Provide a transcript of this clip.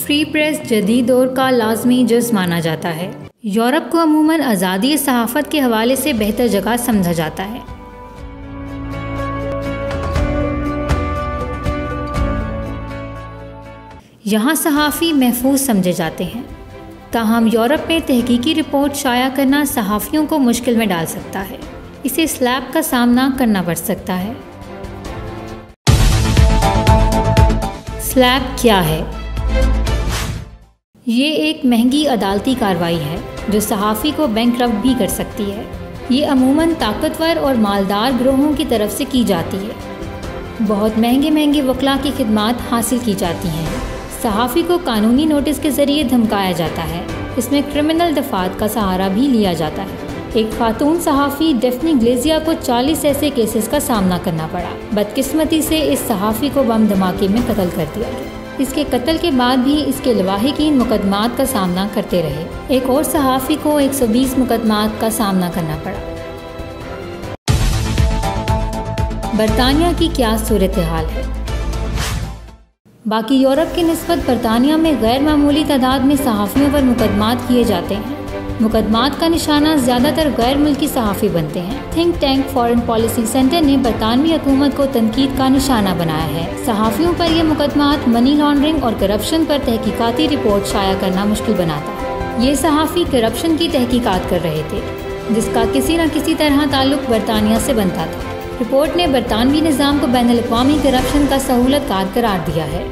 Free press जदीद दौर का लाजमी जुज़ माना जाता है। यूरोप को अमूमन आज़ादी सहाफ़त के हवाले से बेहतर जगह समझा जाता है। यहाँ सहाफ़ी महफूज समझे जाते हैं, ताहम यूरोप में तहकीकी रिपोर्ट शाया करना सहाफ़ियों को मुश्किल में डाल सकता है। इसे स्लैब का सामना करना पड़ सकता है। स्लैब क्या है? ये एक महंगी अदालती कार्रवाई है जो सहाफ़ी को बैंकरप्ट भी कर सकती है। ये अमूमन ताकतवर और मालदार गिरोहों की तरफ से की जाती है। बहुत महंगे वकला की खिदमात हासिल की जाती हैं। सहाफ़ी को कानूनी नोटिस के ज़रिए धमकाया जाता है। इसमें क्रिमिनल दफ़ात का सहारा भी लिया जाता है। एक खातून सहाफ़ी डेफ्नी ग्लेजिया को 40 ऐसे केसेस का सामना करना पड़ा। बदकिस्मती से इस सहाफ़ी को बम धमाके में कत्ल कर दिया गया। इसके कत्ल के बाद भी इसके लवाहिकीन मुकदमात का सामना करते रहे। एक और सहाफ़ी को 120 मुकदमात का सामना करना पड़ा। बरतानिया की क्या सूरत हाल है? बाकी यूरोप की निस्बत बरतानिया में गैर मामूली तादाद में सहाफ़ियों पर मुकदमात किए जाते हैं। मुकदमात का निशाना ज़्यादातर गैर मुल्की सहाफ़ी बनते हैं। Think tank foreign policy centre ने बरतानवी हुकूमत को तनकीद का निशाना बनाया है। सहाफ़ियों पर यह मुकदमात मनी लॉन्ड्रिंग और करप्शन पर तहकीकाती रिपोर्ट शाया करना मुश्किल बनाता है। ये सहाफ़ी करप्शन की तहकीकात कर रहे थे, जिसका किसी न किसी तरह ताल्लुक बरतानिया से बनता था। रिपोर्ट ने बरतानवी निज़ाम को बैनुल-अक़वामी करप्शन का सहूलतकार करार दिया है।